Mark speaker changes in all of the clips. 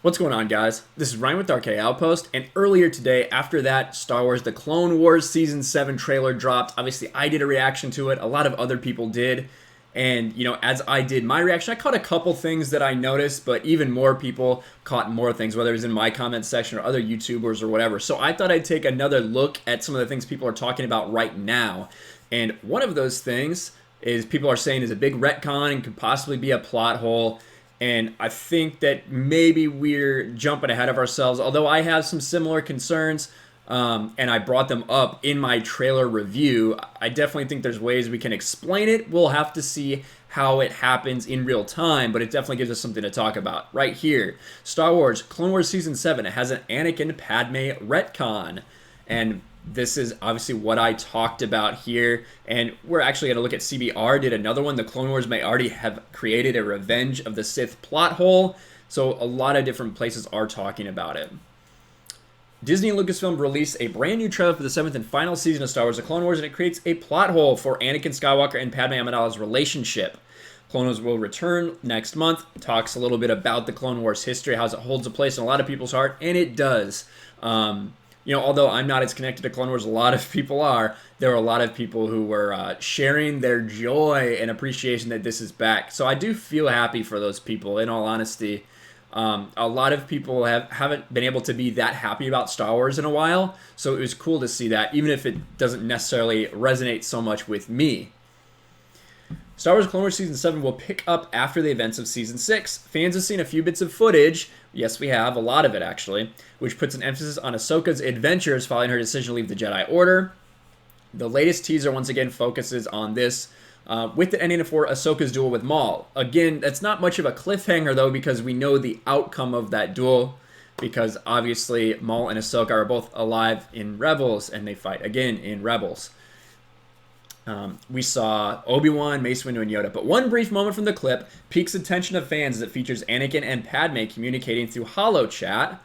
Speaker 1: What's going on, guys? This is Ryan with RK Outpost, and earlier today, after that Star Wars The Clone Wars Season 7 trailer dropped, obviously I did a reaction to it, a lot of other people did, and, as I did my reaction, I caught a couple things that I noticed, but even more people caught more things, whether it was in my comment section or other YouTubers or whatever. So I thought I'd take another look at some of the things people are talking about right now, and one of those things is people are saying is a big retcon and could possibly be a plot hole. And I think that maybe we're jumping ahead of ourselves, although I have some similar concerns, and I brought them up in my trailer review. I definitely think there's ways we can explain it. We'll have to see how it happens in real time, but it definitely gives us something to talk about. Right here, Star Wars Clone Wars Season 7, it has an Anakin Padme retcon. And this is obviously what I talked about here, and we're actually going to look at CBR did another one. The Clone Wars may already have created a Revenge of the Sith plot hole, so a lot of different places are talking about it. Disney and Lucasfilm released a brand new trailer for the 7th and final season of Star Wars The Clone Wars, and it creates a plot hole for Anakin Skywalker and Padme Amidala's relationship. Clone Wars will return next month. It talks a little bit about the Clone Wars history, how it holds a place in a lot of people's heart, and it does. Although I'm not as connected to Clone Wars, a lot of people are. There are a lot of people who were sharing their joy and appreciation that this is back. So I do feel happy for those people, in all honesty. A lot of people haven't been able to be that happy about Star Wars in a while. So it was cool to see that, even if it doesn't necessarily resonate so much with me. Star Wars Clone Wars Season 7 will pick up after the events of Season 6. Fans have seen a few bits of footage, yes we have, a lot of it actually, which puts an emphasis on Ahsoka's adventures following her decision to leave the Jedi Order. The latest teaser once again focuses on this, with the ending for Ahsoka's duel with Maul. Again, that's not much of a cliffhanger though, because we know the outcome of that duel, because obviously Maul and Ahsoka are both alive in Rebels, and they fight again in Rebels. We saw Obi-Wan, Mace Windu, and Yoda, but one brief moment from the clip piques attention of fans as it features Anakin and Padme communicating through HoloChat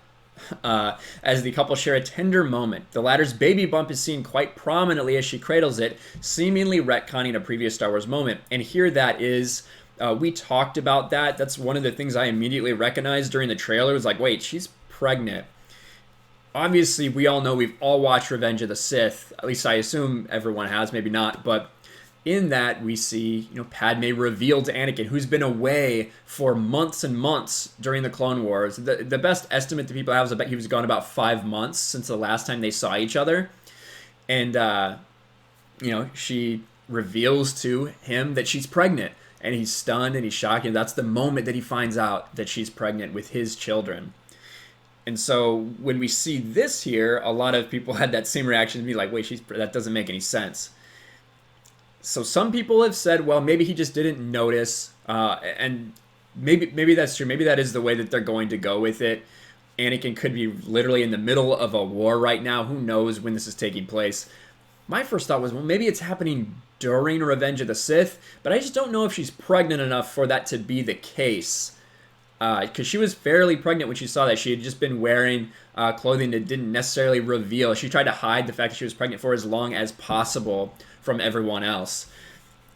Speaker 1: as the couple share a tender moment. The latter's baby bump is seen quite prominently as she cradles it, seemingly retconning a previous Star Wars moment. And here that is, we talked about that. That's one of the things I immediately recognized during the trailer. It was like, wait, she's pregnant. Obviously, we all know, we've all watched Revenge of the Sith. At least I assume everyone has, maybe not. But in that, we see, Padme revealed to Anakin, who's been away for months and months during the Clone Wars. The best estimate that people have is I bet he was gone about 5 months since the last time they saw each other. And, she reveals to him that she's pregnant. And he's stunned and he's shocked. And that's the moment that he finds out that she's pregnant with his children. And so when we see this here, a lot of people had that same reaction to me, like, wait, that doesn't make any sense. So some people have said, well, maybe he just didn't notice, and maybe that's true. Maybe that is the way that they're going to go with it. Anakin could be literally in the middle of a war right now. Who knows when this is taking place? My first thought was, well, maybe it's happening during Revenge of the Sith, but I just don't know if she's pregnant enough for that to be the case. Because she was fairly pregnant when she saw that. She had just been wearing clothing that didn't necessarily reveal. She tried to hide the fact that she was pregnant for as long as possible from everyone else.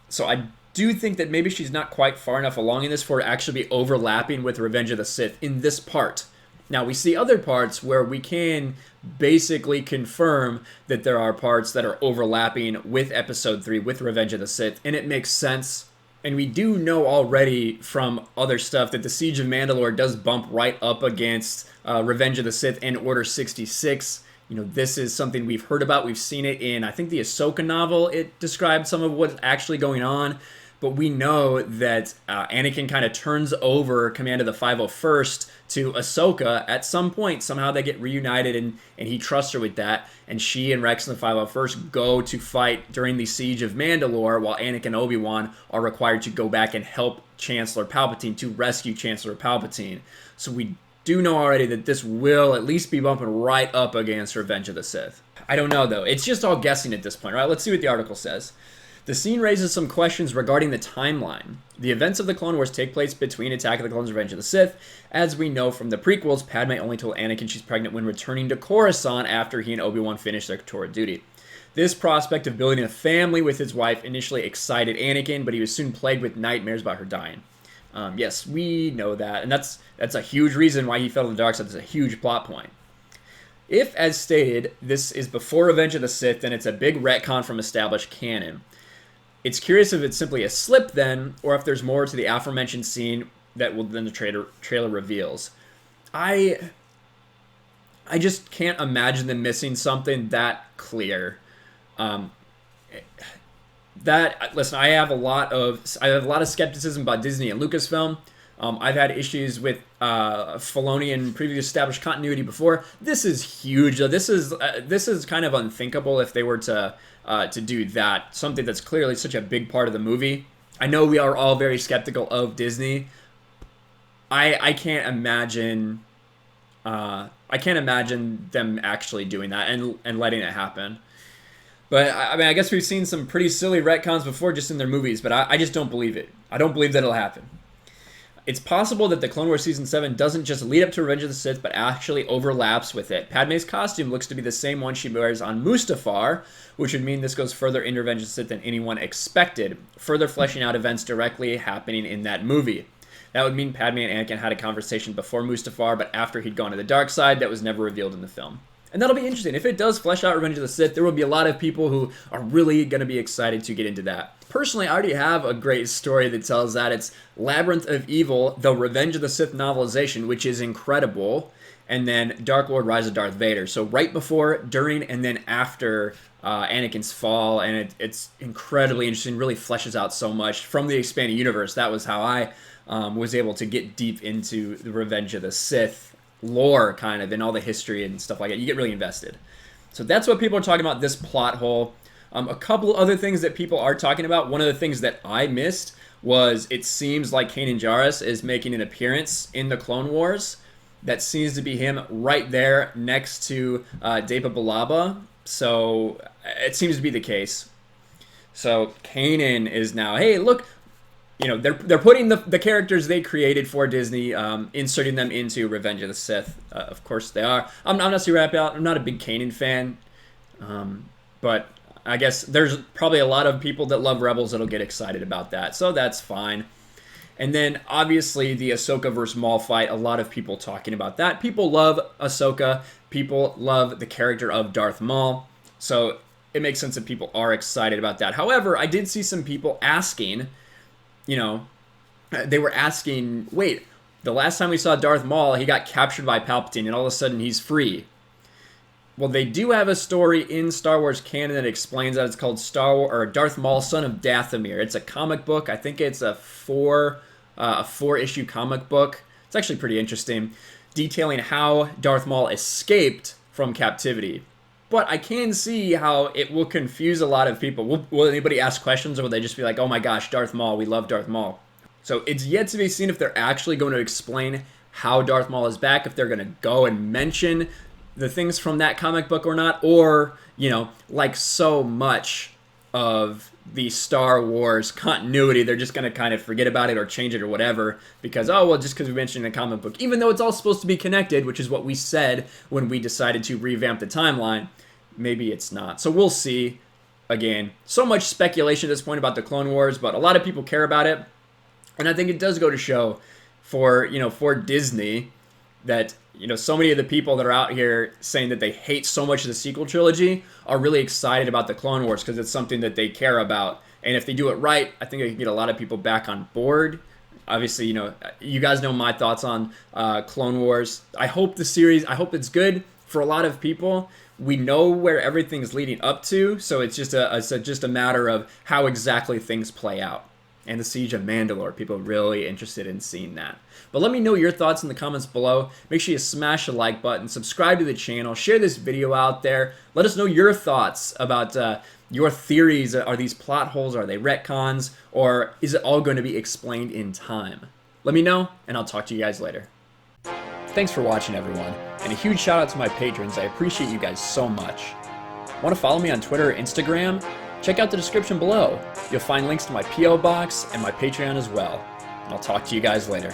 Speaker 1: So I do think that maybe she's not quite far enough along in this for it to actually be overlapping with Revenge of the Sith in this part. Now, we see other parts where we can basically confirm that there are parts that are overlapping with Episode 3, with Revenge of the Sith, and it makes sense. And we do know already from other stuff that the Siege of Mandalore does bump right up against Revenge of the Sith and Order 66. This is something we've heard about. We've seen it in, I think, the Ahsoka novel. It described some of what's actually going on. But we know that Anakin kind of turns over command of the 501st to Ahsoka at some point. Somehow they get reunited, and he trusts her with that. And she and Rex and the 501st go to fight during the Siege of Mandalore, while Anakin and Obi-Wan are required to go back and help Chancellor Palpatine to rescue Chancellor Palpatine. So we do know already that this will at least be bumping right up against Revenge of the Sith. I don't know, though. It's just all guessing at this point, right? Let's see what the article says. The scene raises some questions regarding the timeline. The events of the Clone Wars take place between Attack of the Clones and Revenge of the Sith. As we know from the prequels, Padme only told Anakin she's pregnant when returning to Coruscant after he and Obi-Wan finished their Torah duty. This prospect of building a family with his wife initially excited Anakin, but he was soon plagued with nightmares about her dying. Yes, we know that, and that's a huge reason why he fell to the dark side. That's a huge plot point. If, as stated, this is before Revenge of the Sith, then it's a big retcon from established canon. It's curious if it's simply a slip then, or if there's more to the aforementioned scene that will then the trailer reveals. I just can't imagine them missing something that clear. Listen, I have a lot of skepticism about Disney and Lucasfilm. I've had issues with Filoni and previous established continuity before. This is huge. This is kind of unthinkable if they were to do that. Something that's clearly such a big part of the movie. I know we are all very skeptical of Disney. I can't imagine. I can't imagine them actually doing that and letting it happen. But I mean, I guess we've seen some pretty silly retcons before just in their movies, but I just don't believe it. I don't believe that it'll happen. It's possible that the Clone Wars Season 7 doesn't just lead up to Revenge of the Sith, but actually overlaps with it. Padme's costume looks to be the same one she wears on Mustafar, which would mean this goes further into Revenge of the Sith than anyone expected, further fleshing out events directly happening in that movie. That would mean Padme and Anakin had a conversation before Mustafar, but after he'd gone to the dark side, that was never revealed in the film. And that'll be interesting. If it does flesh out Revenge of the Sith, there will be a lot of people who are really going to be excited to get into that. Personally, I already have a great story that tells that. It's Labyrinth of Evil, the Revenge of the Sith novelization, which is incredible, and then Dark Lord Rise of Darth Vader. So right before, during, and then after Anakin's fall, and it's incredibly interesting, really fleshes out so much from the expanded universe. That was how I was able to get deep into the Revenge of the Sith lore, kind of, and all the history and stuff like that. You get really invested. So that's what people are talking about, this plot hole. A couple other things that people are talking about. One of the things that I missed was it seems like Kanan Jarrus is making an appearance in the Clone Wars. That seems to be him right there next to Dapa B'Elanna. So it seems to be the case. So Kanan is now, hey, look, you know, they're putting the characters they created for Disney, inserting them into Revenge of the Sith. Of course they are. I'm not super happy. I'm not a big Kanan fan, but I guess there's probably a lot of people that love Rebels that'll get excited about that, so that's fine. And then obviously the Ahsoka versus Maul fight. A lot of people talking about that. People love Ahsoka. People love the character of Darth Maul. So it makes sense that people are excited about that. However, I did see some people asking. You know, they were asking, wait, the last time we saw Darth Maul, he got captured by Palpatine, and all of a sudden he's free. Well, they do have a story in Star Wars canon that explains that. It's called Darth Maul, Son of Dathomir. It's a comic book. I think it's a four-issue comic book. It's actually pretty interesting, detailing how Darth Maul escaped from captivity. But I can see how it will confuse a lot of people. Will anybody ask questions, or will they just be like, oh my gosh, Darth Maul, we love Darth Maul? So it's yet to be seen if they're actually going to explain how Darth Maul is back, if they're going to go and mention the things from that comic book or not, or, you know, like so much of the Star Wars continuity, they're just going to kind of forget about it or change it or whatever because, oh, well, just because we mentioned it in a comic book, even though it's all supposed to be connected, which is what we said when we decided to revamp the timeline, maybe it's not. So we'll see. Again, so much speculation at this point about the Clone Wars, but a lot of people care about it, and I think it does go to show for Disney that, you know, so many of the people that are out here saying that they hate so much of the sequel trilogy are really excited about the Clone Wars because it's something that they care about. And if they do it right, I think they can get a lot of people back on board. Obviously, you know, you guys know my thoughts on Clone Wars. I hope it's good for a lot of people. We know where everything's leading up to, so it's just a matter of how exactly things play out. And the Siege of Mandalore, people are really interested in seeing that. But let me know your thoughts in the comments below. Make sure you smash the like button, subscribe to the channel, share this video out there. Let us know your thoughts about your theories. Are these plot holes? Are they retcons? Or is it all going to be explained in time? Let me know, and I'll talk to you guys later. Thanks for watching, everyone. And a huge shout out to my patrons. I appreciate you guys so much. Want to follow me on Twitter or Instagram? Check out the description below. You'll find links to my P.O. box and my Patreon as well. And I'll talk to you guys later.